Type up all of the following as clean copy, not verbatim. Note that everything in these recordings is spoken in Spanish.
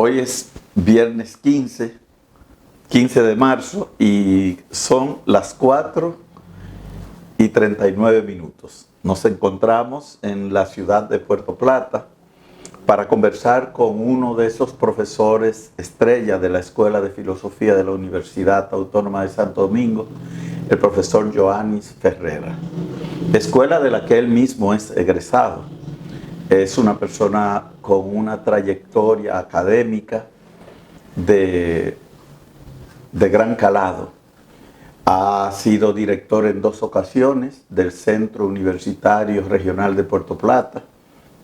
Hoy es viernes 15 de marzo y son las 4:39. Nos encontramos en la ciudad de Puerto Plata para conversar con uno de esos profesores estrella de la Escuela de Filosofía de la Universidad Autónoma de Santo Domingo, el profesor Yohanis Ferrera, escuela de la que él mismo es egresado. Es una persona con una trayectoria académica de gran calado. Ha sido director en 2 ocasiones del Centro Universitario Regional de Puerto Plata,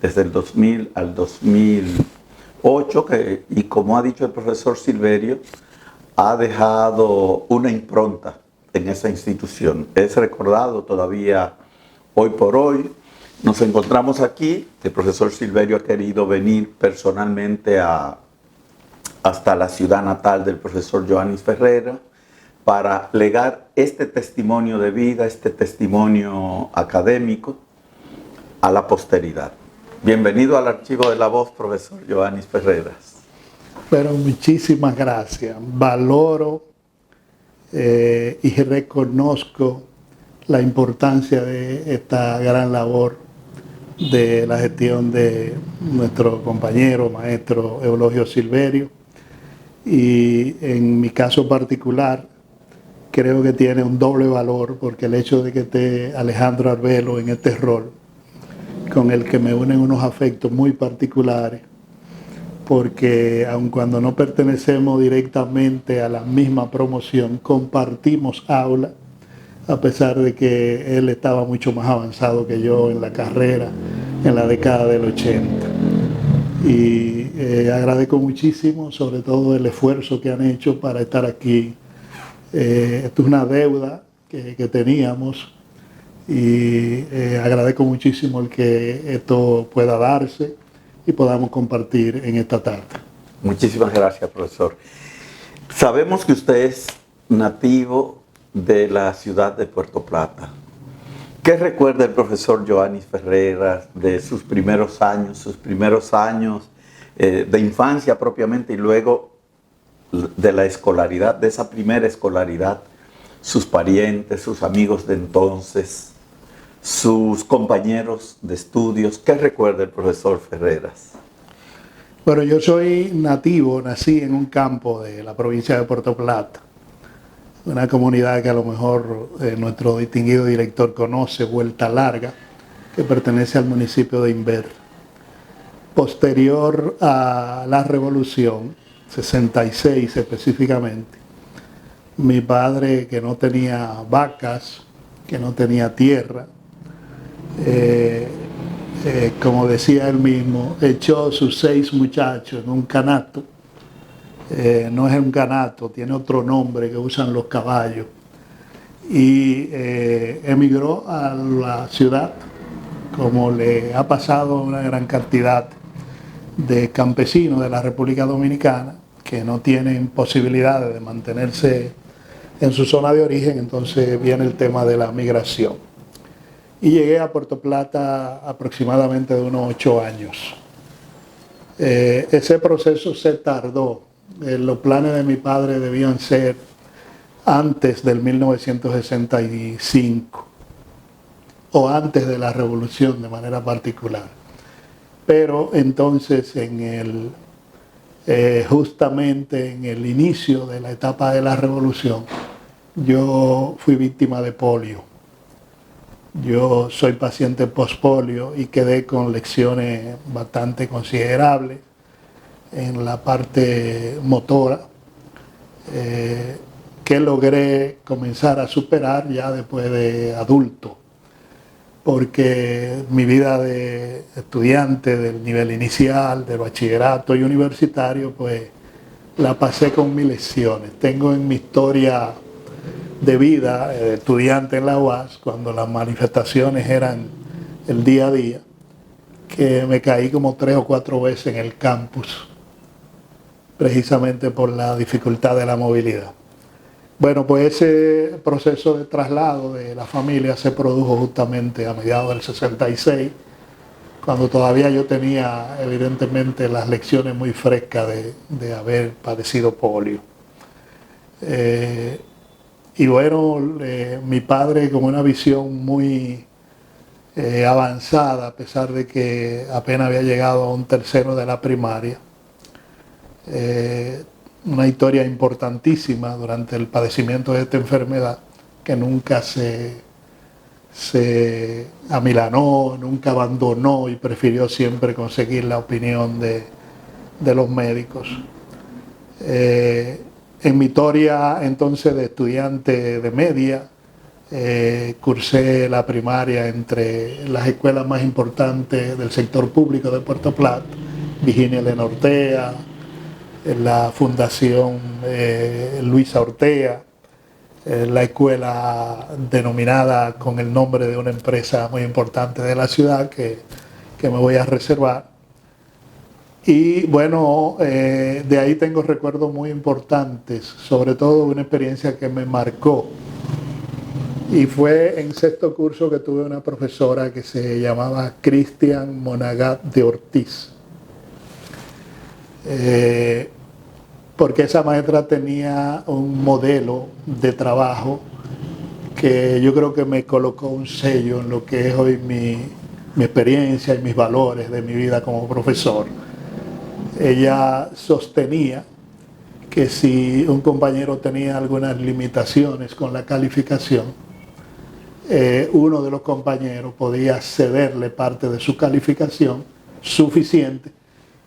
desde el 2000 al 2008, y como ha dicho el profesor Silverio, ha dejado una impronta en esa institución. Es recordado todavía hoy por hoy. Nos encontramos aquí, el profesor Silverio ha querido venir personalmente hasta la ciudad natal del profesor Yohanis Ferrera para legar este testimonio de vida, este testimonio académico a la posteridad. Bienvenido al Archivo de la Voz, profesor Yohanis Ferrera. Pero muchísimas gracias. Valoro y reconozco la importancia de esta gran labor de la gestión de nuestro compañero, maestro Eulogio Silverio. Y en mi caso particular, creo que tiene un doble valor, porque el hecho de que esté Alejandro Arbelo en este rol, con el que me unen unos afectos muy particulares, porque aun cuando no pertenecemos directamente a la misma promoción, compartimos aula, a pesar de que él estaba mucho más avanzado que yo en la carrera en la década del 80. Y agradezco muchísimo, sobre todo, el esfuerzo que han hecho para estar aquí. Esto es una deuda que teníamos y agradezco muchísimo el que esto pueda darse y podamos compartir en esta tarde. Muchísimas gracias, profesor. Sabemos que usted es nativo de la ciudad de Puerto Plata. ¿Qué recuerda el profesor Yohanis Ferrera de sus primeros años de infancia propiamente, y luego de la escolaridad, de esa primera escolaridad, sus parientes, sus amigos de entonces, sus compañeros de estudios? ¿Qué recuerda el profesor Ferrera? Bueno, yo soy nativo, nací en un campo de la provincia de Puerto Plata, una comunidad que a lo mejor nuestro distinguido director conoce, Vuelta Larga, que pertenece al municipio de Inver. Posterior a la Revolución, 66 específicamente, mi padre, que no tenía vacas, que no tenía tierra, como decía él mismo, echó sus 6 muchachos en un canasto. No es un canasto, tiene otro nombre que usan los caballos, y emigró a la ciudad, como le ha pasado a una gran cantidad de campesinos de la República Dominicana que no tienen posibilidades de mantenerse en su zona de origen. Entonces viene el tema de la migración. Y llegué a Puerto Plata aproximadamente de unos 8 años. Ese proceso se tardó. Los planes de mi padre debían ser antes del 1965 o antes de la Revolución de manera particular. Pero entonces justamente en el inicio de la etapa de la Revolución, yo fui víctima de polio. Yo soy paciente post-polio y quedé con lesiones bastante considerables en la parte motora, que logré comenzar a superar ya después de adulto, porque mi vida de estudiante del nivel inicial, del bachillerato y universitario, pues la pasé con mis lesiones. Tengo en mi historia de vida de estudiante en la UAS, cuando las manifestaciones eran el día a día, que me caí como 3 o 4 veces en el campus, precisamente por la dificultad de la movilidad. Bueno, pues ese proceso de traslado de la familia se produjo justamente a mediados del 66, cuando todavía yo tenía evidentemente las lecciones muy frescas de haber padecido polio. Y bueno, mi padre con una visión muy avanzada, a pesar de que apenas había llegado a un tercero de la primaria, una historia importantísima durante el padecimiento de esta enfermedad, que nunca se amilanó, nunca abandonó y prefirió siempre conseguir la opinión de los médicos. En mi historia entonces de estudiante de media, cursé la primaria entre las escuelas más importantes del sector público de Puerto Plata, Virginia Elena Ortea, la Fundación Luisa Ortea, la escuela denominada con el nombre de una empresa muy importante de la ciudad que me voy a reservar. Y bueno, de ahí tengo recuerdos muy importantes, sobre todo una experiencia que me marcó. Y fue en sexto curso que tuve una profesora que se llamaba Cristian Monagat de Ortiz. Porque esa maestra tenía un modelo de trabajo que yo creo que me colocó un sello en lo que es hoy mi experiencia y mis valores de mi vida como profesor. Ella sostenía que si un compañero tenía algunas limitaciones con la calificación, uno de los compañeros podía cederle parte de su calificación suficiente,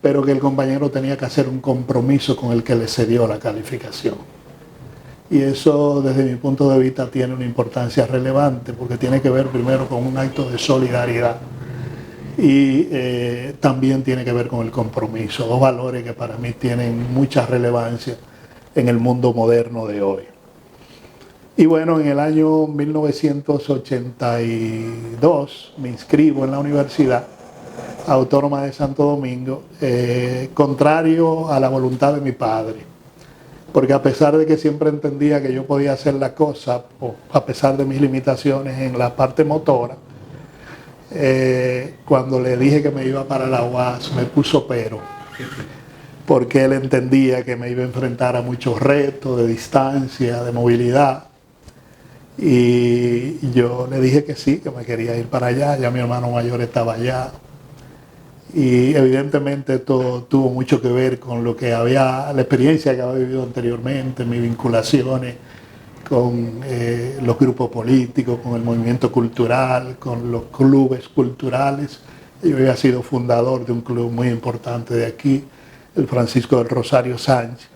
pero que el compañero tenía que hacer un compromiso con el que le cedió la calificación. Y eso, desde mi punto de vista, tiene una importancia relevante, porque tiene que ver primero con un acto de solidaridad y también tiene que ver con el compromiso, dos valores que para mí tienen mucha relevancia en el mundo moderno de hoy. Y bueno, en el año 1982 me inscribo en la Universidad Autónoma de Santo Domingo, contrario a la voluntad de mi padre, porque a pesar de que siempre entendía que yo podía hacer la cosa, a pesar de mis limitaciones en la parte motora, cuando le dije que me iba para la UAS me puso pero, porque él entendía que me iba a enfrentar a muchos retos de distancia, de movilidad, y yo le dije que sí, que me quería ir para allá. Ya mi hermano mayor estaba allá, y evidentemente esto tuvo mucho que ver con lo que la experiencia que había vivido anteriormente, mis vinculaciones con los grupos políticos, con el movimiento cultural, con los clubes culturales. Yo había sido fundador de un club muy importante de aquí, el Francisco del Rosario Sánchez,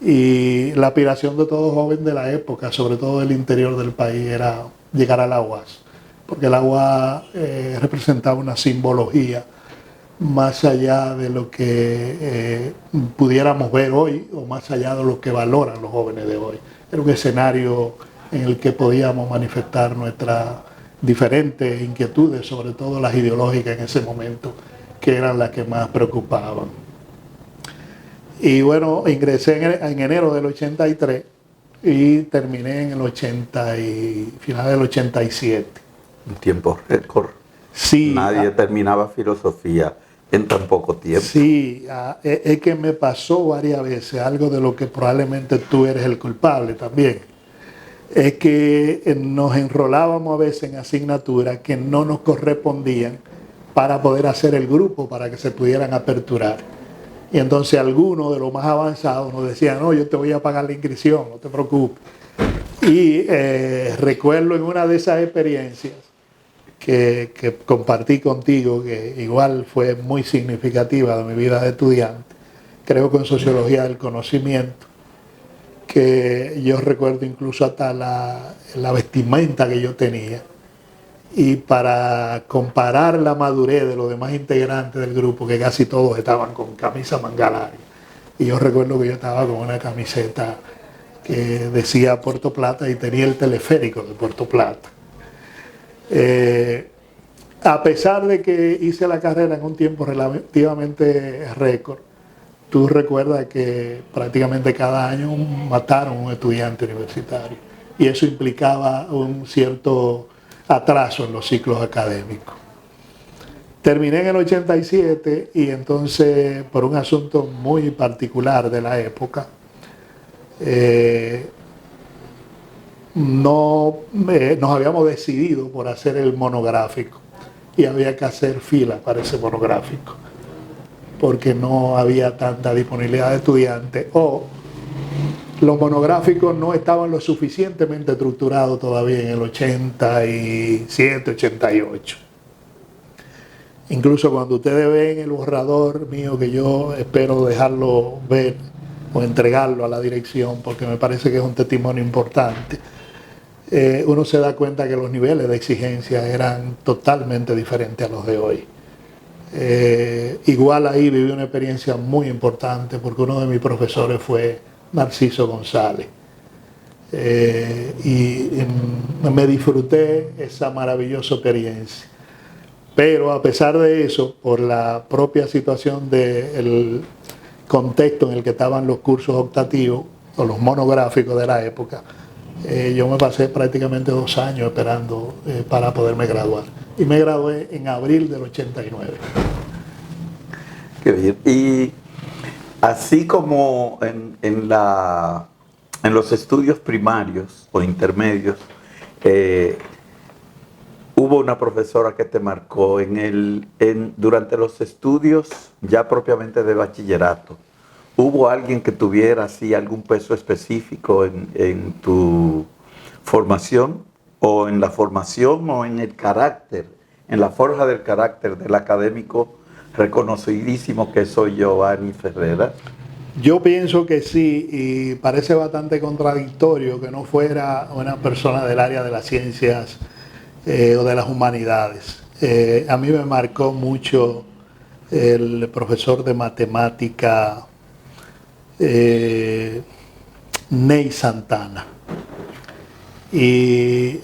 y la aspiración de todo joven de la época, sobre todo del interior del país, era llegar a la UAS, porque la UAS representaba una simbología más allá de lo que pudiéramos ver hoy, o más allá de lo que valoran los jóvenes de hoy. Era un escenario en el que podíamos manifestar nuestras diferentes inquietudes, sobre todo las ideológicas en ese momento, que eran las que más preocupaban. Y bueno, ingresé en enero del 83 y terminé en el final del 87. Un tiempo récord. Sí. Nadie terminaba filosofía en tan poco tiempo. Sí, es que me pasó varias veces algo de lo que probablemente tú eres el culpable también. Es que nos enrolábamos a veces en asignaturas que no nos correspondían para poder hacer el grupo, para que se pudieran aperturar. Y entonces algunos de los más avanzados nos decían, no, yo te voy a pagar la inscripción, no te preocupes. Y recuerdo en una de esas experiencias que compartí contigo, que igual fue muy significativa de mi vida de estudiante, creo que en sociología del conocimiento, que yo recuerdo incluso hasta la vestimenta que yo tenía, y para comparar la madurez de los demás integrantes del grupo, que casi todos estaban con camisa manga larga, y yo recuerdo que yo estaba con una camiseta que decía Puerto Plata y tenía el teleférico de Puerto Plata. A pesar de que hice la carrera en un tiempo relativamente récord, tú recuerdas que prácticamente cada año mataron a un estudiante universitario, y eso implicaba un cierto atraso en los ciclos académicos. Terminé en el 87 y entonces, por un asunto muy particular de la época, nos habíamos decidido por hacer el monográfico y había que hacer fila para ese monográfico porque no había tanta disponibilidad de estudiantes o los monográficos no estaban lo suficientemente estructurados todavía en el 87, 88. Incluso cuando ustedes ven el borrador mío, que yo espero dejarlo ver o entregarlo a la dirección porque me parece que es un testimonio importante, uno se da cuenta que los niveles de exigencia eran totalmente diferentes a los de hoy. Igual ahí viví una experiencia muy importante porque uno de mis profesores fue Narciso González. Y me disfruté esa maravillosa experiencia. Pero a pesar de eso, por la propia situación del contexto en el que estaban los cursos optativos o los monográficos de la época, yo me pasé prácticamente 2 años esperando para poderme graduar. Y me gradué en abril del 89. Qué bien. Y así como en los estudios primarios o intermedios, hubo una profesora que te marcó durante los estudios ya propiamente de bachillerato. ¿Hubo alguien que tuviera así algún peso específico en tu formación o en la formación o en el carácter, en la forja del carácter del académico reconocidísimo que soy Giovanni Ferrera? Yo pienso que sí, y parece bastante contradictorio que no fuera una persona del área de las ciencias o de las humanidades. A mí me marcó mucho el profesor de matemática Ney Santana, y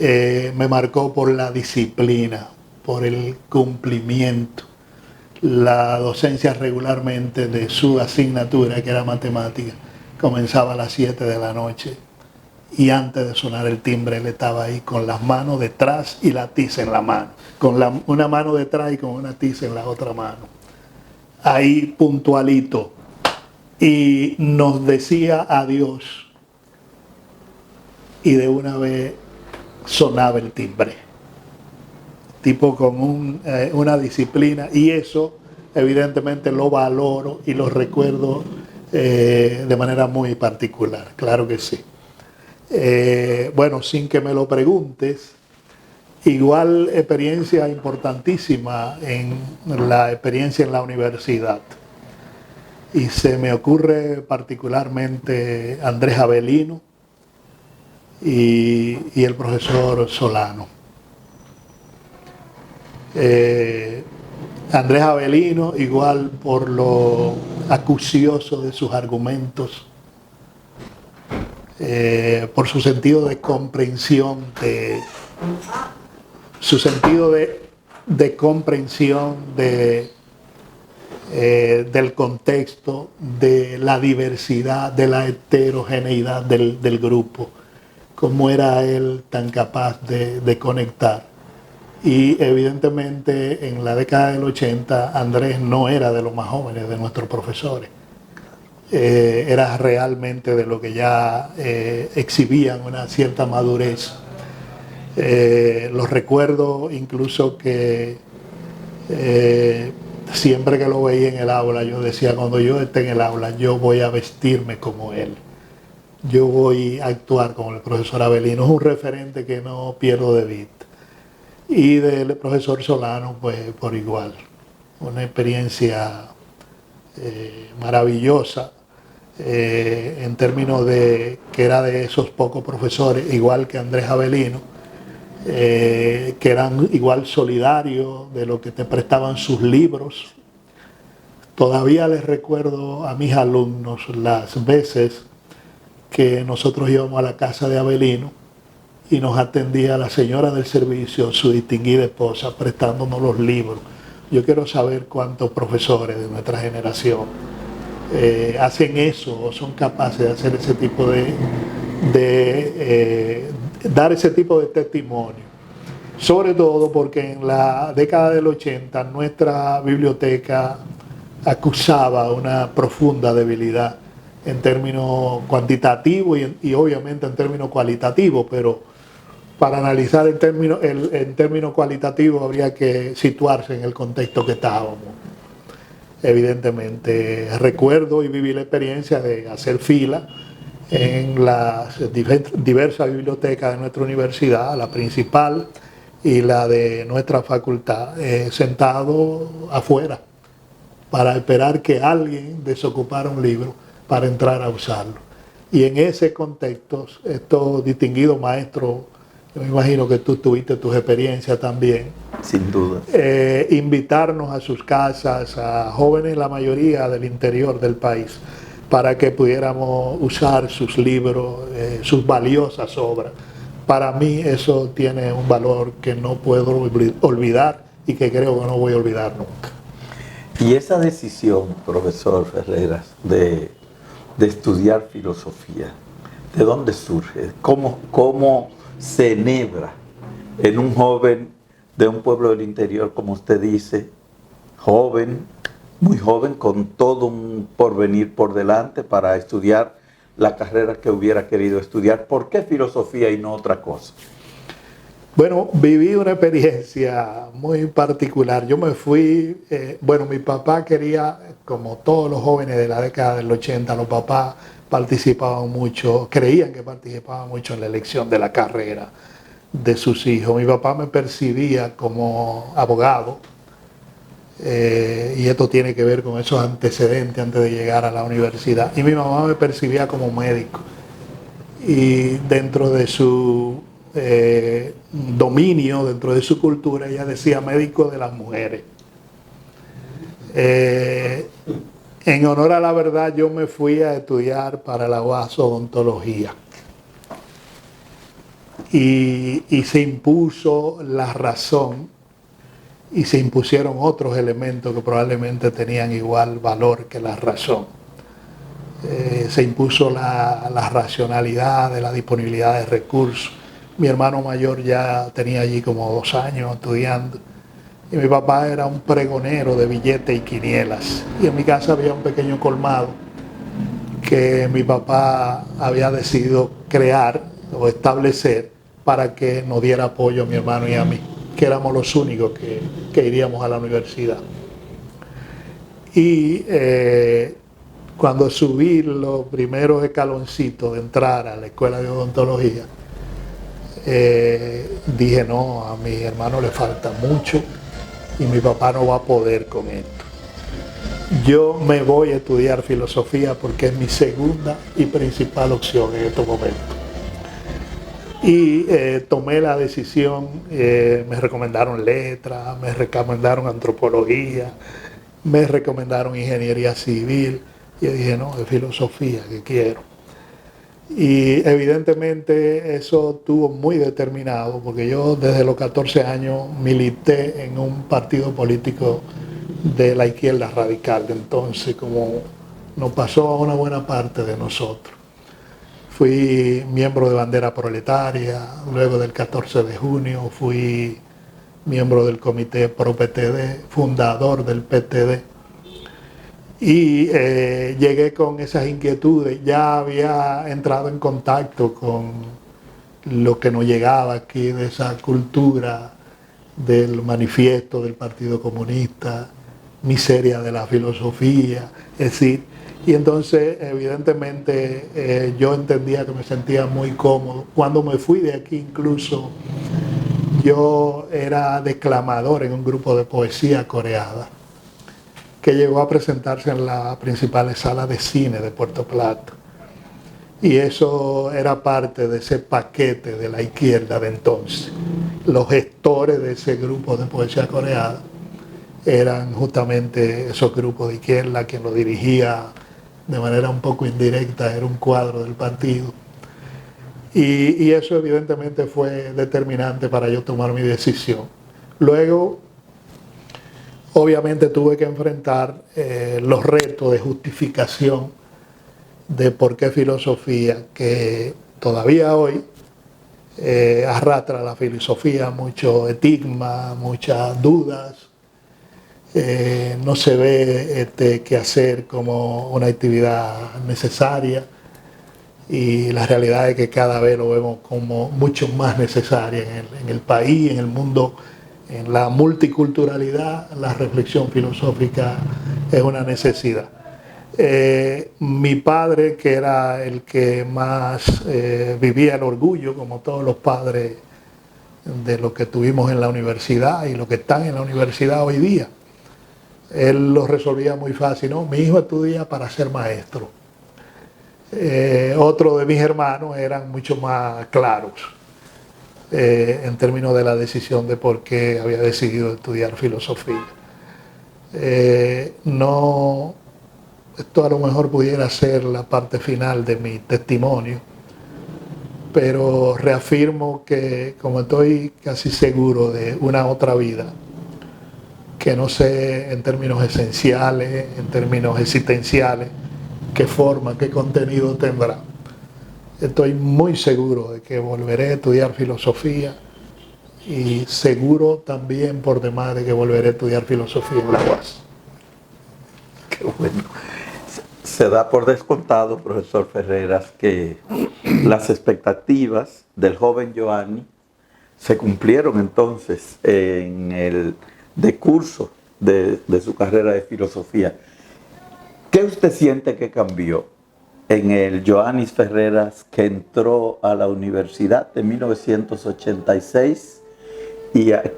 me marcó por la disciplina, por el cumplimiento. La docencia regularmente de su asignatura, que era matemática, comenzaba a las 7 de la noche y antes de sonar el timbre él estaba ahí con las manos detrás y la tiza en la mano, con una mano detrás y con una tiza en la otra mano, ahí puntualito, y nos decía adiós y de una vez sonaba el timbre, tipo con una disciplina, y eso evidentemente lo valoro y lo recuerdo de manera muy particular, claro que sí. Bueno, sin que me lo preguntes, igual experiencia importantísima en la experiencia en la universidad. Y se me ocurre particularmente Andrés Avelino y el profesor Solano. Andrés Avelino, igual por lo acucioso de sus argumentos, por su sentido de comprensión, del contexto, de la diversidad, de la heterogeneidad del grupo, cómo era él tan capaz de conectar. Y evidentemente en la década del 80 Andrés no era de los más jóvenes de nuestros profesores. Era realmente de lo que ya exhibían una cierta madurez. Los recuerdo incluso que siempre que lo veía en el aula yo decía, cuando yo esté en el aula yo voy a vestirme como él, yo voy a actuar como el profesor Avelino. Es un referente que no pierdo de vista. Y del profesor Solano, pues por igual, una experiencia maravillosa en términos de que era de esos pocos profesores, igual que Andrés Avelino, que eran igual solidarios, de lo que te prestaban sus libros. Todavía les recuerdo a mis alumnos las veces que nosotros íbamos a la casa de Avelino y nos atendía la señora del servicio, su distinguida esposa, prestándonos los libros. Yo quiero saber cuántos profesores de nuestra generación hacen eso o son capaces de hacer ese tipo dar ese tipo de testimonio sobre todo porque en la década del 80 nuestra biblioteca acusaba una profunda debilidad en términos cuantitativos y obviamente en términos cualitativos, pero para analizar en términos cualitativos habría que situarse en el contexto que estábamos. Evidentemente, recuerdo y viví la experiencia de hacer fila en las diversas bibliotecas de nuestra universidad, la principal y la de nuestra facultad, sentado afuera para esperar que alguien desocupara un libro para entrar a usarlo. Y en ese contexto, estos distinguidos maestros, yo me imagino que tú tuviste tus experiencias también. Sin duda. Invitarnos a sus casas, a jóvenes, la mayoría del interior del país, para que pudiéramos usar sus libros, sus valiosas obras. Para mí eso tiene un valor que no puedo olvidar y que creo que no voy a olvidar nunca. Y esa decisión, profesor Ferreras, de estudiar filosofía, ¿de dónde surge? ¿Cómo se enhebra en un joven de un pueblo del interior, como usted dice, joven, muy joven, con todo un porvenir por delante para estudiar la carrera que hubiera querido estudiar? ¿Por qué filosofía y no otra cosa? Bueno, viví una experiencia muy particular. Yo me fui, mi papá quería, como todos los jóvenes de la década del 80, los papás participaban mucho, creían que participaban mucho en la elección de la carrera de sus hijos. Mi papá me percibía como abogado, y esto tiene que ver con esos antecedentes antes de llegar a la universidad. Y mi mamá me percibía como médico. Y dentro de su dominio, dentro de su cultura, ella decía médico de las mujeres. En honor a la verdad, yo me fui a estudiar para la UAS odontología. Y se impuso la razón y se impusieron otros elementos que probablemente tenían igual valor que la razón. Se impuso la racionalidad de la disponibilidad de recursos. Mi hermano mayor ya tenía allí como 2 años estudiando y mi papá era un pregonero de billetes y quinielas. Y en mi casa había un pequeño colmado que mi papá había decidido crear o establecer para que nos diera apoyo a mi hermano y a mí, que éramos los únicos que iríamos a la universidad. Y cuando subí los primeros escaloncitos de entrar a la escuela de odontología, dije, no, a mi hermano le falta mucho y mi papá no va a poder con esto. Yo me voy a estudiar filosofía porque es mi segunda y principal opción en estos momentos. Y tomé la decisión, me recomendaron letras, me recomendaron antropología, me recomendaron ingeniería civil. Y yo dije, no, es filosofía que quiero. Y evidentemente eso estuvo muy determinado, porque yo desde los 14 años milité en un partido político de la izquierda radical. Entonces, como nos pasó a una buena parte de nosotros. Fui miembro de Bandera Proletaria, luego del 14 de junio fui miembro del Comité Pro PTD, fundador del PTD. Y llegué con esas inquietudes, ya había entrado en contacto con lo que nos llegaba aquí de esa cultura del manifiesto del Partido Comunista, miseria de la filosofía, es decir, y entonces evidentemente yo entendía que me sentía muy cómodo. Cuando me fui de aquí incluso yo era declamador en un grupo de poesía coreada que llegó a presentarse en las principales salas de cine de Puerto Plata. Y eso era parte de ese paquete de la izquierda de entonces. Los gestores de ese grupo de poesía coreada eran justamente esos grupos de izquierda. Quien lo dirigía de manera un poco indirecta era un cuadro del partido. Y eso evidentemente fue determinante para yo tomar mi decisión. Luego, obviamente tuve que enfrentar los retos de justificación de por qué filosofía, que todavía hoy arrastra la filosofía mucho estigma, muchas dudas. No se ve qué hacer como una actividad necesaria, y la realidad es que cada vez lo vemos como mucho más necesaria en el país, en el mundo, en la multiculturalidad. La reflexión filosófica es una necesidad. Mi padre, que era el que más vivía el orgullo, como todos los padres de los que tuvimos en la universidad y los que están en la universidad hoy día, él lo resolvía muy fácil, ¿no? Mi hijo estudia para ser maestro. Otro de mis hermanos eran mucho más claros en términos de la decisión de por qué había decidido estudiar filosofía. No, esto a lo mejor pudiera ser la parte final de mi testimonio, pero reafirmo que, como estoy casi seguro de una otra vida, que no sé en términos esenciales, en términos existenciales, qué forma, qué contenido tendrá. Estoy muy seguro de que volveré a estudiar filosofía, y seguro también por demás de que volveré a estudiar filosofía en la UAS. Qué bueno. Se da por descontado, profesor Ferreras, que las expectativas del joven Joanny se cumplieron entonces en el decurso de su carrera de filosofía. ¿Qué usted siente que cambió en el Joanny Ferreras que entró a la universidad en 1986 y el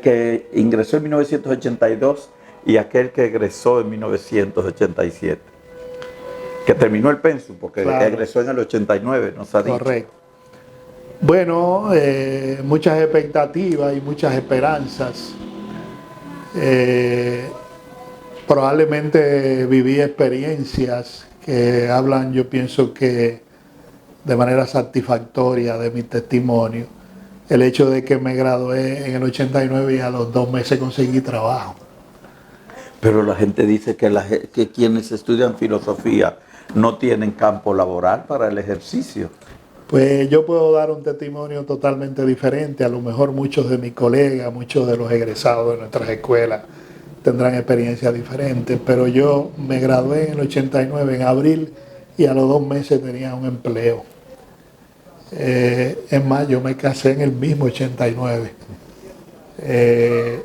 que ingresó en 1982 y aquel que egresó en 1987? Que terminó el pensum, porque claro, egresó en el 89, nos ha dicho. Correcto. Bueno, muchas expectativas y muchas esperanzas. Probablemente viví experiencias que hablan, yo pienso que de manera satisfactoria de mi testimonio. El hecho de que me gradué en el 89 y a los 2 meses conseguí trabajo. Pero la gente dice que quienes estudian filosofía no tienen campo laboral para el ejercicio. Pues yo puedo dar un testimonio totalmente diferente. A lo mejor muchos de mis colegas, muchos de los egresados de nuestras escuelas tendrán experiencias diferentes, pero yo me gradué en el 89, en abril, y a los 2 meses tenía un empleo. Es más, yo me casé en el mismo 89.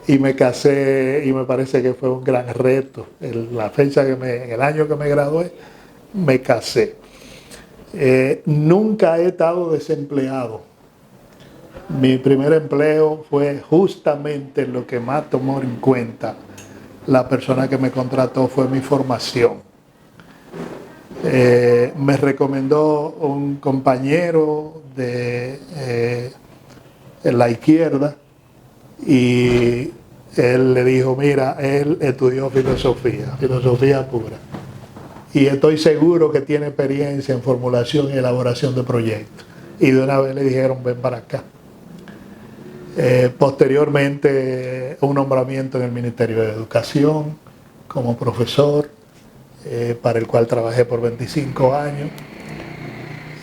Y me casé, y me parece que fue un gran reto. La fecha en el año que me gradué, me casé. Nunca he estado desempleado. Mi primer empleo fue justamente lo que más tomó en cuenta la persona que me contrató, fue mi formación. Me recomendó un compañero de la izquierda, y él le dijo, mira, él estudió filosofía pura, y estoy seguro que tiene experiencia en formulación y elaboración de proyectos. Y de una vez le dijeron, ven para acá. Posteriormente, un nombramiento en el Ministerio de Educación como profesor, para el cual trabajé por 25 años.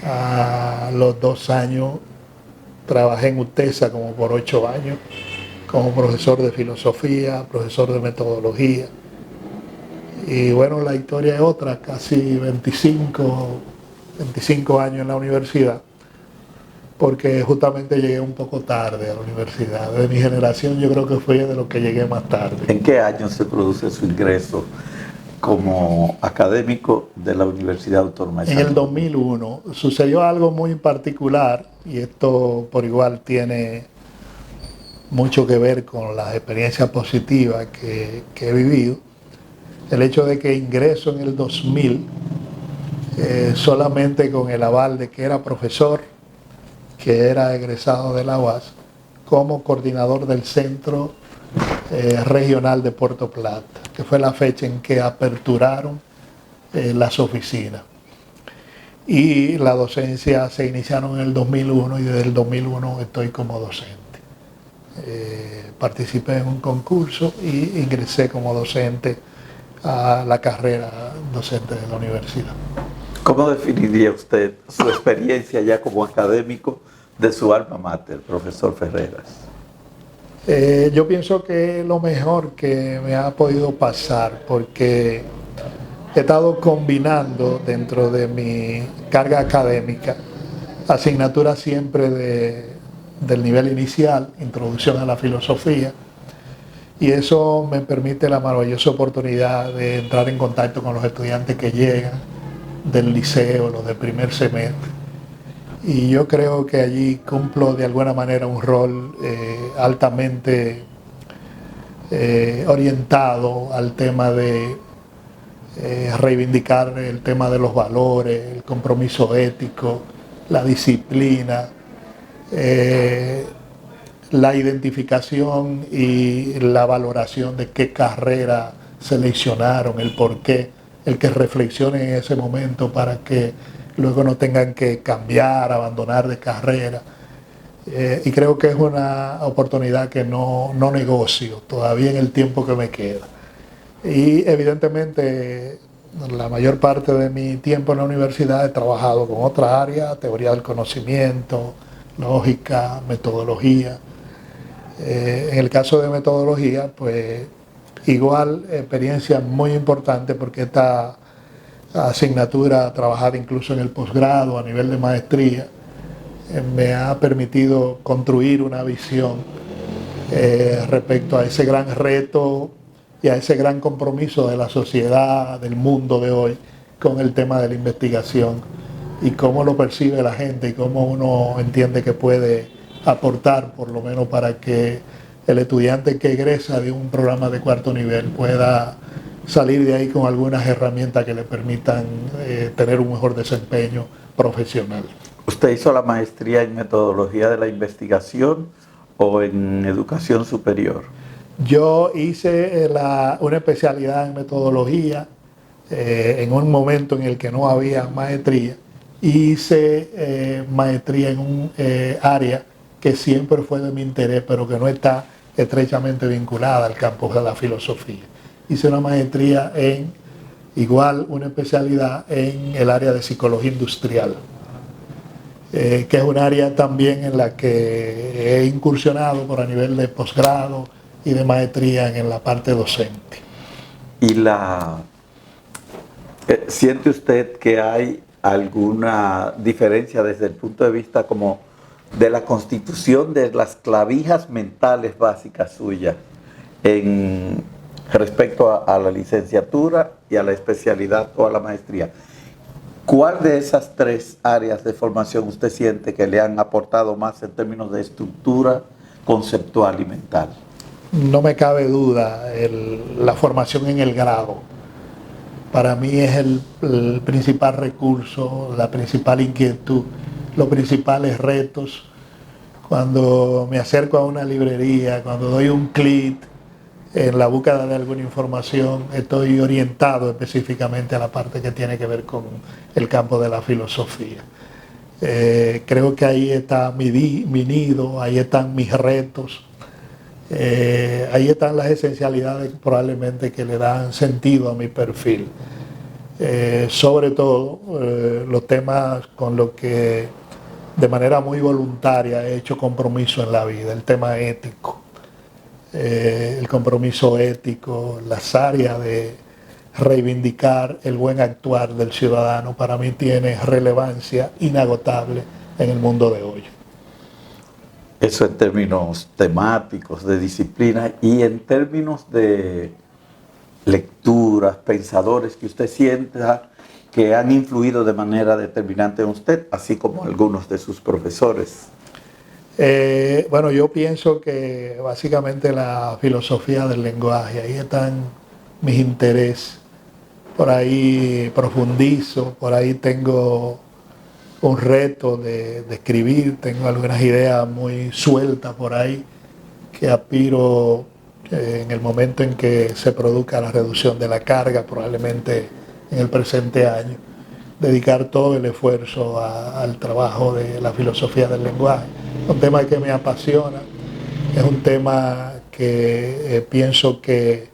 A los 2 años trabajé en UTESA como por 8 años, como profesor de filosofía, profesor de metodología. Y bueno, la historia es otra, casi 25 años en la universidad, porque justamente llegué un poco tarde a la universidad. De mi generación yo creo que fui de los que llegué más tarde. ¿En qué año se produce su ingreso como académico de la Universidad Autónoma de Santo Domingo? En el 2001 sucedió algo muy particular, y esto por igual tiene mucho que ver con las experiencias positivas que he vivido. El hecho de que ingreso en el 2000 solamente con el aval de que era profesor, que era egresado de la UAS, como coordinador del Centro Regional de Puerto Plata, que fue la fecha en que aperturaron las oficinas. Y la docencia se iniciaron en el 2001, y desde el 2001 estoy como docente. Participé en un concurso y ingresé como docente a la carrera docente de la universidad. ¿Cómo definiría usted su experiencia ya como académico de su alma mater, profesor Ferreras? Yo pienso que es lo mejor que me ha podido pasar, porque he estado combinando dentro de mi carga académica asignaturas siempre del nivel inicial, introducción a la filosofía, y eso me permite la maravillosa oportunidad de entrar en contacto con los estudiantes que llegan del liceo, los de primer semestre. Y yo creo que allí cumplo de alguna manera un rol altamente orientado al tema de reivindicar el tema de los valores, el compromiso ético, la disciplina, la identificación y la valoración de qué carrera seleccionaron, el por qué, el que reflexionen en ese momento para que luego no tengan que cambiar, abandonar de carrera. Y creo que es una oportunidad que no negocio todavía en el tiempo que me queda. Y evidentemente la mayor parte de mi tiempo en la universidad he trabajado con otras áreas, teoría del conocimiento, lógica, metodología. En el caso de metodología, pues igual experiencia muy importante, porque esta asignatura trabajada incluso en el posgrado a nivel de maestría me ha permitido construir una visión respecto a ese gran reto y a ese gran compromiso de la sociedad, del mundo de hoy, con el tema de la investigación y cómo lo percibe la gente y cómo uno entiende que puede aportar, por lo menos para que el estudiante que egresa de un programa de cuarto nivel pueda salir de ahí con algunas herramientas que le permitan tener un mejor desempeño profesional. ¿Usted hizo la maestría en metodología de la investigación o en educación superior? Yo hice una especialidad en metodología en un momento en el que no había maestría. Hice maestría en un área que siempre fue de mi interés, pero que no está estrechamente vinculada al campo de la filosofía. Hice una maestría una especialidad en el área de psicología industrial, que es un área también en la que he incursionado por a nivel de posgrado y de maestría en la parte docente. ¿Y siente usted que hay alguna diferencia desde el punto de vista como de la constitución de las clavijas mentales básicas suyas respecto a la licenciatura y a la especialidad o a la maestría? ¿Cuál de esas tres áreas de formación usted siente que le han aportado más en términos de estructura conceptual y mental? No me cabe duda, la formación en el grado para mí es el principal recurso, la principal inquietud, los principales retos. Cuando me acerco a una librería, cuando doy un clic en la búsqueda de alguna información, estoy orientado específicamente a la parte que tiene que ver con el campo de la filosofía. Creo que ahí está mi nido, ahí están mis retos, ahí están las esencialidades probablemente que le dan sentido a mi perfil. Sobre todo los temas con los que de manera muy voluntaria he hecho compromiso en la vida, el tema ético, el compromiso ético, las áreas de reivindicar el buen actuar del ciudadano, para mí tiene relevancia inagotable en el mundo de hoy. Eso en términos temáticos, de disciplina, y en términos de lecturas, pensadores que usted sienta que han influido de manera determinante en usted, así como algunos de sus profesores. Bueno, yo pienso que básicamente la filosofía del lenguaje, ahí están mis intereses, por ahí profundizo, por ahí tengo un reto de escribir, tengo algunas ideas muy sueltas por ahí que aspiro en el momento en que se produzca la reducción de la carga, probablemente en el presente año, dedicar todo el esfuerzo al trabajo de la filosofía del lenguaje. Es un tema que me apasiona, es un tema que pienso que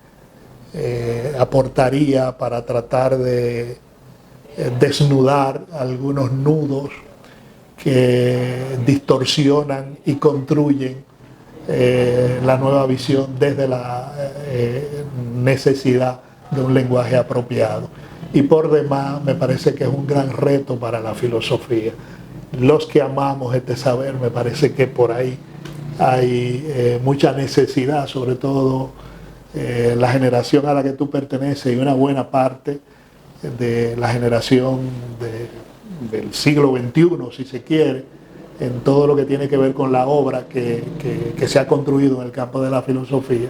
aportaría para tratar de desnudar algunos nudos que distorsionan y construyen la nueva visión desde la necesidad de un lenguaje apropiado. Y por demás, me parece que es un gran reto para la filosofía. Los que amamos este saber, me parece que por ahí hay mucha necesidad, sobre todo la generación a la que tú perteneces y una buena parte de la generación del siglo XXI, si se quiere, en todo lo que tiene que ver con la obra que se ha construido en el campo de la filosofía.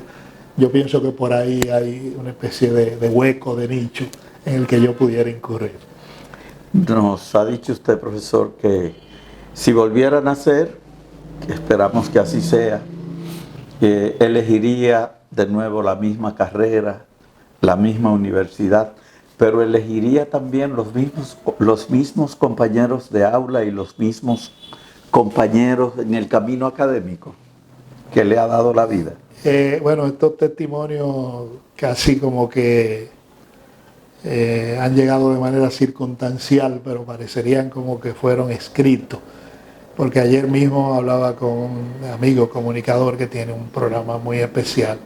Yo pienso que por ahí hay una especie de hueco, de nicho, en el que yo pudiera incurrir. Nos ha dicho usted, profesor, que si volviera a nacer, que esperamos que así sea, elegiría de nuevo la misma carrera, la misma universidad, pero elegiría también los mismos compañeros de aula y los mismos compañeros en el camino académico que le ha dado la vida. Bueno, estos testimonios casi como que han llegado de manera circunstancial, pero parecerían como que fueron escritos. Porque ayer mismo hablaba con un amigo comunicador que tiene un programa muy especial.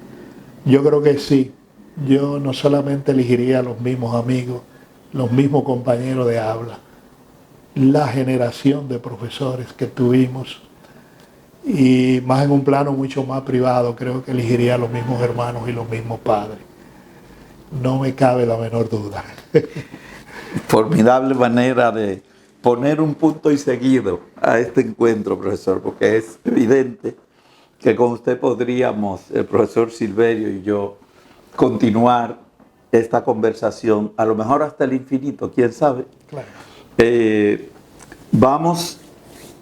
Yo creo que sí. Yo no solamente elegiría a los mismos amigos, los mismos compañeros de habla, la generación de profesores que tuvimos, y más en un plano mucho más privado, creo que elegiría a los mismos hermanos y los mismos padres. No me cabe la menor duda. Formidable manera de poner un punto y seguido a este encuentro, profesor, porque es evidente que con usted podríamos, el profesor Silverio y yo, continuar esta conversación, a lo mejor hasta el infinito, quién sabe. Claro. Vamos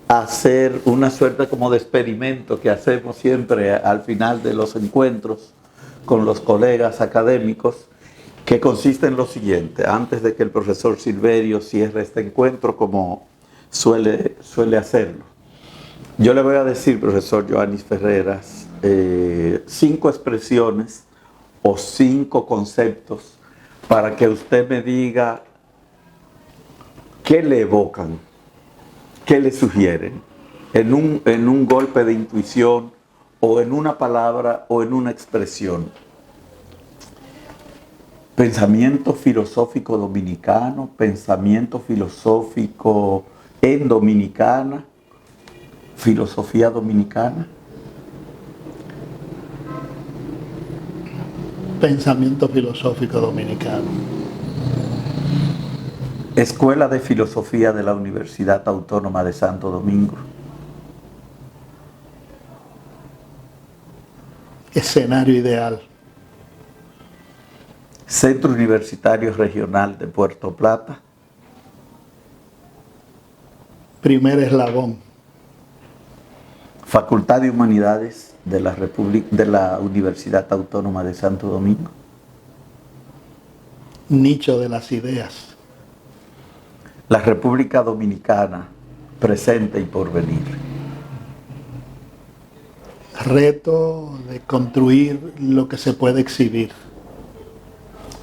a hacer una suerte como de experimento que hacemos siempre al final de los encuentros con los colegas académicos, que consiste en lo siguiente: antes de que el profesor Silverio cierre este encuentro, como suele hacerlo, yo le voy a decir, profesor Joannis Ferreras, 5 expresiones o 5 conceptos para que usted me diga qué le evocan, qué le sugieren, en un golpe de intuición, o en una palabra, o en una expresión. Pensamiento filosófico dominicano, pensamiento filosófico en Dominicana, filosofía dominicana. Pensamiento filosófico dominicano. Escuela de Filosofía de la Universidad Autónoma de Santo Domingo. Escenario ideal. Centro Universitario Regional de Puerto Plata. Primer eslabón. Facultad de Humanidades de la Universidad Autónoma de Santo Domingo. Nicho de las ideas. La República Dominicana, presente y porvenir. Reto de construir lo que se puede exhibir.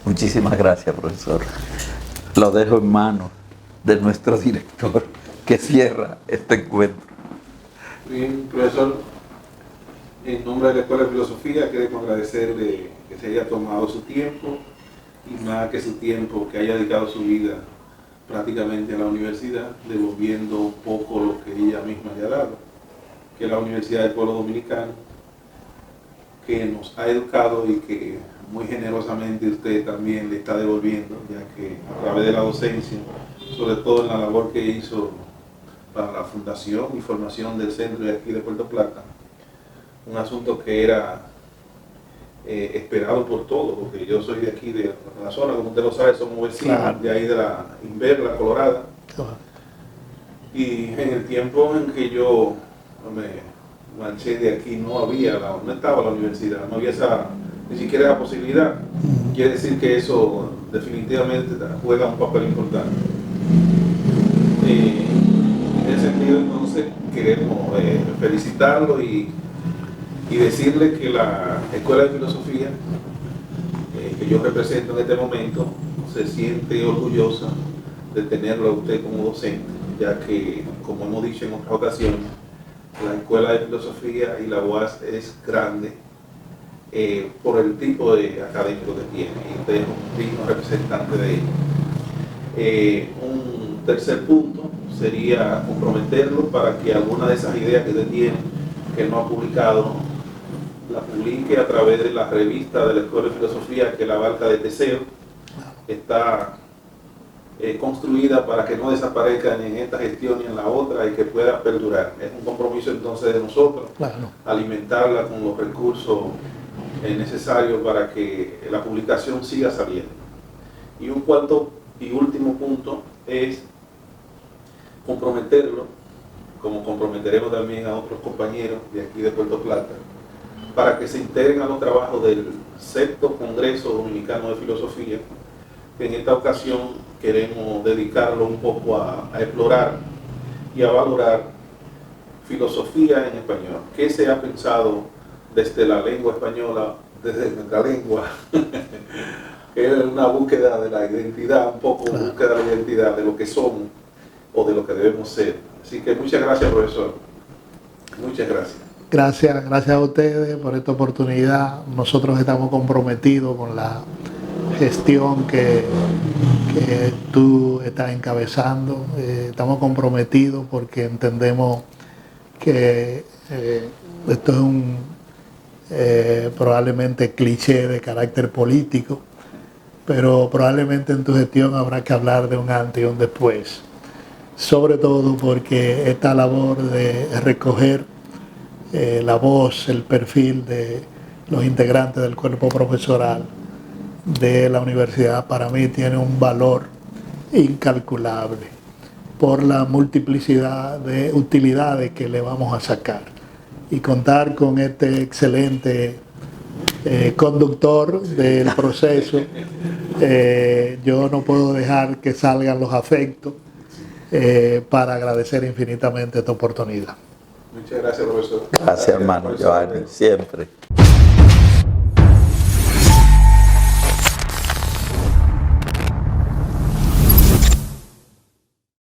Muchísimas gracias, profesor. Lo dejo en manos de nuestro director, que cierra este encuentro. Bien, profesor, en nombre de la Escuela de Filosofía queremos agradecerle que se haya tomado su tiempo, y más que su tiempo, que haya dedicado su vida prácticamente a la universidad, devolviendo un poco lo que ella misma le ha dado, que es la Universidad del Pueblo Dominicano, que nos ha educado y que muy generosamente usted también le está devolviendo, ya que a través de la docencia, sobre todo en la labor que hizo para la fundación y formación del centro de aquí de Puerto Plata, un asunto que era esperado por todos, porque yo soy de aquí, de la zona, como usted lo sabe, somos vecinos, claro, de ahí de la Inver, Colorada. Claro. Y en el tiempo en que yo me marché de aquí no estaba la universidad, no había ni siquiera la posibilidad. Quiere decir que eso definitivamente juega un papel importante. En ese sentido, entonces, queremos felicitarlo y decirle que la Escuela de Filosofía que yo represento en este momento se siente orgullosa de tenerlo a usted como docente, ya que, como hemos dicho en otras ocasiones, la Escuela de Filosofía y la UAS es grande por el tipo de académico que tiene, y usted es un digno representante de ello. Un tercer punto sería comprometerlo para que alguna de esas ideas que usted tiene, que no ha publicado, la publique a través de la revista de la Escuela de Filosofía, que la Barca de Teseo está construida para que no desaparezca ni en esta gestión ni en la otra y que pueda perdurar. Es un compromiso entonces de nosotros, claro, alimentarla con los recursos necesarios para que la publicación siga saliendo. Y un cuarto y último punto es comprometerlo, como comprometeremos también a otros compañeros de aquí de Puerto Plata, para que se integren a los trabajos del 6º Congreso Dominicano de Filosofía, que en esta ocasión queremos dedicarlo un poco a explorar y a valorar filosofía en español. ¿Qué se ha pensado desde la lengua española, desde nuestra lengua? Que es una búsqueda de la identidad, un poco búsqueda de la identidad, de lo que somos o de lo que debemos ser. Así que muchas gracias, profesor. Muchas gracias. Gracias a ustedes por esta oportunidad. Nosotros estamos comprometidos con la gestión que tú estás encabezando. Estamos comprometidos porque entendemos que esto es un probablemente cliché de carácter político, pero probablemente en tu gestión habrá que hablar de un antes y un después, sobre todo porque esta labor de recoger la voz, el perfil de los integrantes del cuerpo profesoral de la universidad, para mí tiene un valor incalculable por la multiplicidad de utilidades que le vamos a sacar, y contar con este excelente conductor del proceso. Yo no puedo dejar que salgan los afectos para agradecer infinitamente esta oportunidad. Muchas gracias, profesor. Gracias, hermano Giovanni, siempre.